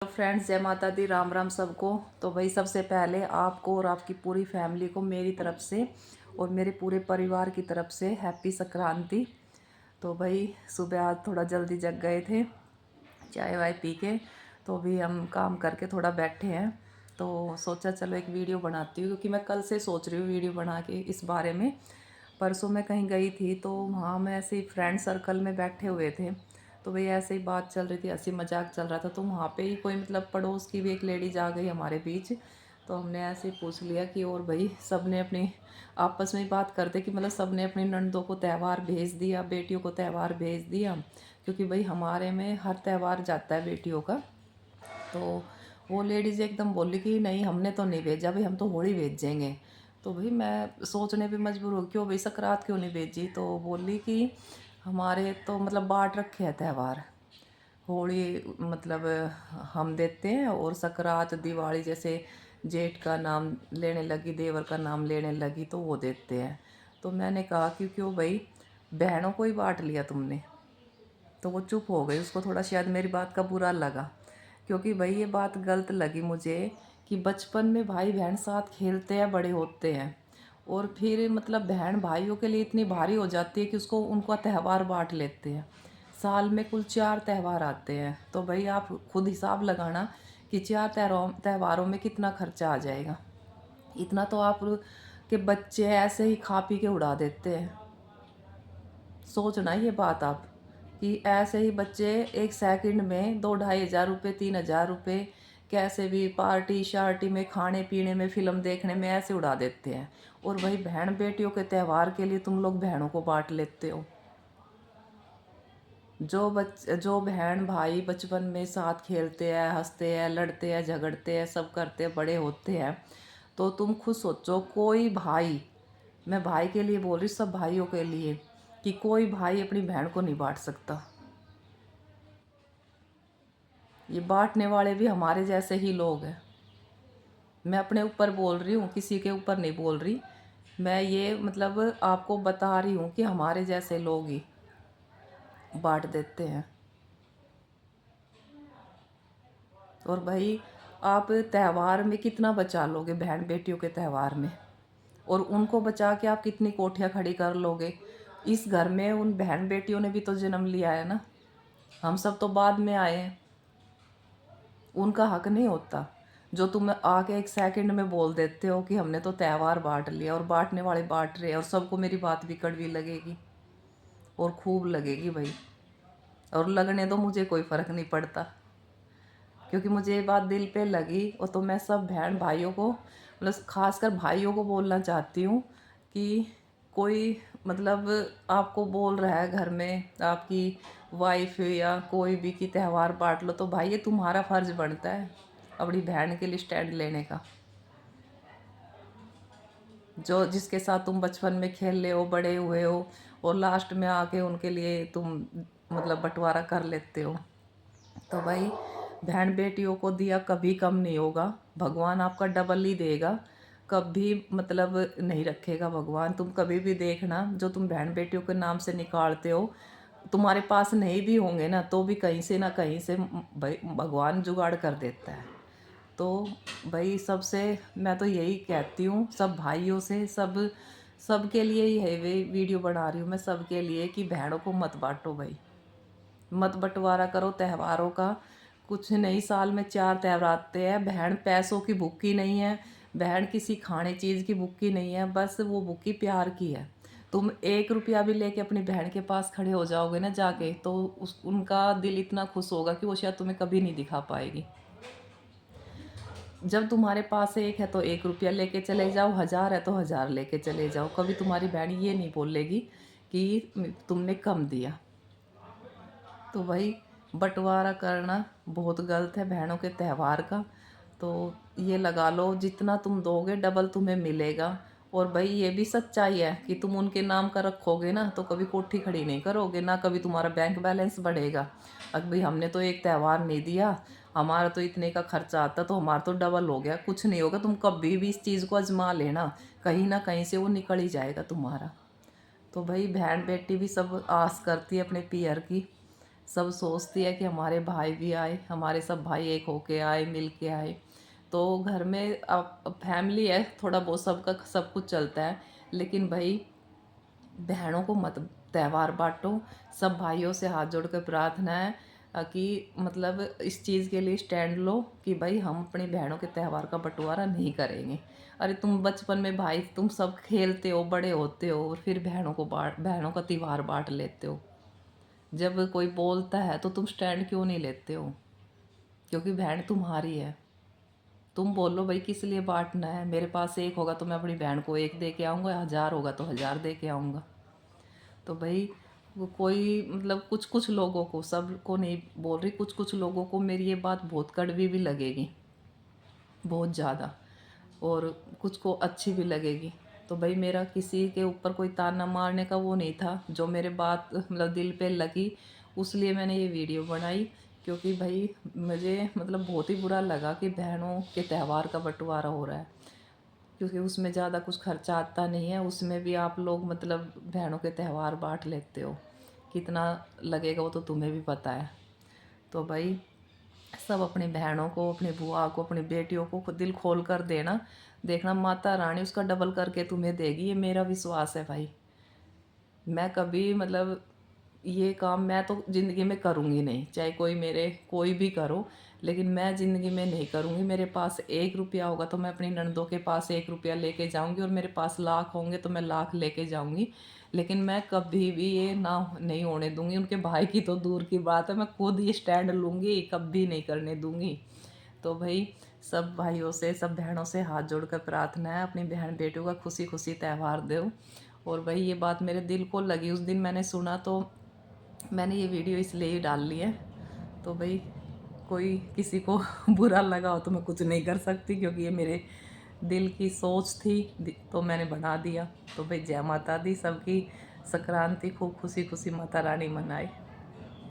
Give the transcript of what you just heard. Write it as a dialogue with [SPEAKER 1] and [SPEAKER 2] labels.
[SPEAKER 1] Friends, जय माता दी, राम राम सबको। तो भाई सबसे पहले आपको और आपकी पूरी फैमिली को मेरी तरफ से और मेरे पूरे परिवार की तरफ से हैप्पी संक्रांति। तो भाई सुबह आज थोड़ा जल्दी जग गए थे, चाय वाय पी के। तो अभी हम काम करके थोड़ा बैठे हैं, तो सोचा चलो एक वीडियो बनाती हूँ, क्योंकि मैं कल से सोच रही हूँ वीडियो बना के इस बारे में। परसों मैं कहीं गई थी, तो वहाँ मैं ऐसे ही फ्रेंड सर्कल में बैठे हुए थे, तो भाई ऐसे ही बात चल रही थी, हंसी मजाक चल रहा था। तो वहाँ पे ही कोई मतलब पड़ोस की भी एक लेडीज आ गई हमारे बीच। तो हमने ऐसे ही पूछ लिया कि और भाई सब ने अपनी आपस में ही बात करते कि मतलब सब ने अपनी नंदों को त्यौहार भेज दिया, बेटियों को त्यौहार भेज दिया, क्योंकि भाई हमारे में हर त्यौहार जाता है बेटियों का। तो वो लेडीज़ एकदम बोली कि नहीं, हमने तो नहीं भेजा भाई, हम तो होली भेजेंगे। तो भाई मैं सोचने पे मजबूर हो, क्यों भाई सकरात क्यों नहीं भेजी? तो बोली कि हमारे तो मतलब बांट रखे हैं त्यौहार। होली मतलब हम देते हैं, और सकरात दिवाली जैसे जेठ का नाम लेने लगी, देवर का नाम लेने लगी, तो वो देते हैं। तो मैंने कहा कि क्यों भाई, बहनों को ही बांट लिया तुमने? तो वो चुप हो गई, उसको थोड़ा शायद मेरी बात का बुरा लगा, क्योंकि भाई ये बात गलत लगी मुझे कि बचपन में भाई बहन साथ खेलते हैं, बड़े होते हैं, और फिर मतलब बहन भाइयों के लिए इतनी भारी हो जाती है कि उसको उनका त्यौहार बांट लेते हैं। साल में कुल 4 त्यौहार आते हैं, तो भाई आप खुद हिसाब लगाना कि 4 त्योहारों में कितना खर्चा आ जाएगा। इतना तो आप के बच्चे ऐसे ही खा पी के उड़ा देते हैं। सोचना ये बात आप कि ऐसे ही बच्चे एक सेकंड में 2-2,500 रुपये, 3,000 रुपये कैसे भी पार्टी शार्टी में, खाने पीने में, फिल्म देखने में ऐसे उड़ा देते हैं। और वही बहन बेटियों के त्यौहार के लिए तुम लोग बहनों को बांट लेते हो। जो बहन भाई बचपन में साथ खेलते हैं, हंसते हैं, लड़ते हैं, झगड़ते हैं, सब करते हैं, बड़े होते हैं, तो तुम खुद सोचो, कोई भाई, मैं भाई के लिए बोल रही, सब भाइयों के लिए, कि कोई भाई अपनी बहन को नहीं बांट सकता। ये बांटने वाले भी हमारे जैसे ही लोग हैं। मैं अपने ऊपर बोल रही हूँ, किसी के ऊपर नहीं बोल रही। मैं ये मतलब आपको बता रही हूँ कि हमारे जैसे लोग ही बांट देते हैं। और भाई आप त्यौहार में कितना बचा लोगे, बहन बेटियों के त्यौहार में? और उनको बचा के आप कितनी कोठियाँ खड़ी कर लोगे? इस घर में उन बहन बेटियों ने भी तो जन्म लिया है ना, हम सब तो बाद में आए हैं। उनका हक नहीं होता जो तुम आके एक सेकंड में बोल देते हो कि हमने तो त्यौहार बांट लिया, और बांटने वाले बांट रहे हैं, और सबको मेरी बात भी कड़वी लगेगी, और खूब लगेगी भाई। और लगने दो, मुझे कोई फ़र्क नहीं पड़ता, क्योंकि मुझे ये बात दिल पे लगी। और तो मैं सब बहन भाइयों को, मतलब खासकर भाइयों को बोलना चाहती हूँ कि कोई मतलब आपको बोल रहा है घर में, आपकी वाइफ या कोई भी, कि त्यौहार बांट लो, तो भाई ये तुम्हारा फ़र्ज़ बनता है अपनी बहन के लिए स्टैंड लेने का। जो जिसके साथ तुम बचपन में खेले हो, बड़े हुए हो, और लास्ट में आके उनके लिए तुम मतलब बंटवारा कर लेते हो। तो भाई बहन बेटियों को दिया कभी कम नहीं होगा, भगवान आपका डबल ही देगा, कभी मतलब नहीं रखेगा भगवान। तुम कभी भी देखना, जो तुम बहन बेटियों के नाम से निकालते हो, तुम्हारे पास नहीं भी होंगे ना, तो भी कहीं से ना कहीं से भाई भगवान जुगाड़ कर देता है। तो भाई सबसे मैं तो यही कहती हूँ, सब भाइयों से, सब के लिए ही है वे वीडियो बना रही हूँ मैं, सबके लिए, कि बहनों को मत बांटो भाई, मत बंटवारा करो त्योहारों का। कुछ नहीं, साल में 4 त्यौहार आते हैं। बहन पैसों की भूखी नहीं है, बहन किसी खाने चीज़ की भूखी नहीं है, बस वो भूखी प्यार की है। तुम 1 रुपया भी लेके अपनी बहन के पास खड़े हो जाओगे ना जाके, तो उस उनका दिल इतना खुश होगा कि वो शायद तुम्हें कभी नहीं दिखा पाएगी। जब तुम्हारे पास एक है तो 1 रुपया लेके चले जाओ, 1000 है तो 1000 लेके चले जाओ, कभी तुम्हारी बहन ये नहीं बोलेगी कि तुमने कम दिया। तो भाई बंटवारा करना बहुत गलत है बहनों के त्यौहार का। तो ये लगा लो, जितना तुम दोगे डबल तुम्हें मिलेगा। और भाई ये भी सच्चाई है कि तुम उनके नाम का रखोगे ना, तो कभी कोठी खड़ी नहीं करोगे ना, कभी तुम्हारा बैंक बैलेंस बढ़ेगा। अब भाई हमने तो एक त्यौहार नहीं दिया, हमारा तो इतने का खर्चा आता, तो हमारा तो डबल हो गया। कुछ नहीं होगा, तुम कभी भी इस चीज़ को आजमा लेना, कहीं ना कहीं से वो निकल ही जाएगा तुम्हारा। तो भाई बहन बेटी भी सब आस करती है अपने पियर की, सब सोचती है कि हमारे भाई भी आए, हमारे सब भाई एक होके आए, मिल के आए। तो घर में अब फैमिली है, थोड़ा बहुत सबका सब कुछ चलता है, लेकिन भाई बहनों को मत त्यौहार बांटो। सब भाइयों से हाथ जोड़ कर प्रार्थना है कि मतलब इस चीज़ के लिए स्टैंड लो कि भाई हम अपनी बहनों के त्यौहार का बंटवारा नहीं करेंगे। अरे तुम बचपन में भाई तुम सब खेलते हो, बड़े होते हो, और फिर बहनों का त्यौहार बांट लेते हो। जब कोई बोलता है तो तुम स्टैंड क्यों नहीं लेते हो? क्योंकि बहन तुम्हारी है। तुम बोलो भाई किस लिए बांटना है, मेरे पास एक होगा तो मैं अपनी बहन को एक दे के आऊँगा, 1000 होगा तो 1000 दे के आऊँगा। तो भाई वो कोई मतलब कुछ कुछ लोगों को, सब को नहीं बोल रही, कुछ कुछ लोगों को मेरी ये बात बहुत कड़वी भी लगेगी, बहुत ज़्यादा, और कुछ को अच्छी भी लगेगी। तो भाई मेरा किसी के ऊपर कोई ताना मारने का वो नहीं था, जो मेरे बात मतलब दिल पे लगी उसलिए मैंने ये वीडियो बनाई। क्योंकि भाई मुझे मतलब बहुत ही बुरा लगा कि बहनों के त्यौहार का बंटवारा हो रहा है, क्योंकि उसमें ज़्यादा कुछ खर्चा आता नहीं है, उसमें भी आप लोग मतलब बहनों के त्यौहार बांट लेते हो। कितना लगेगा वो तो तुम्हें भी पता है। तो भाई सब अपनी बहनों को, अपनी बुआ को, अपनी बेटियों को दिल खोल कर देना, देखना माता रानी उसका डबल करके तुम्हें देगी, ये मेरा विश्वास है भाई। मैं कभी मतलब ये काम मैं तो ज़िंदगी में करूँगी नहीं, चाहे कोई मेरे कोई भी करो, लेकिन मैं ज़िंदगी में नहीं करूँगी। मेरे पास 1 रुपया होगा तो मैं अपनी ननदों के पास 1 रुपया लेके जाऊँगी, और मेरे पास लाख होंगे तो मैं लाख लेके जाऊँगी। लेकिन मैं कभी भी ये ना नहीं होने दूँगी। उनके भाई की तो दूर की बात है, मैं खुद ये स्टैंड लूँगी, कभी नहीं करने दूँगी। तो भाई सब भाइयों से, सब बहनों से हाथ जोड़कर प्रार्थना है, अपनी बहन बेटियों का खुशी खुशी त्यौहार दो। और भाई ये बात मेरे दिल को लगी, उस दिन मैंने सुना तो मैंने ये वीडियो इसलिए ही डाल ली है। तो भाई कोई किसी को बुरा लगा हो तो मैं कुछ नहीं कर सकती, क्योंकि ये मेरे दिल की सोच थी, तो मैंने बना दिया। तो भाई जय माता दी, सबकी संक्रांति खूब खुशी खुशी माता रानी मनाए।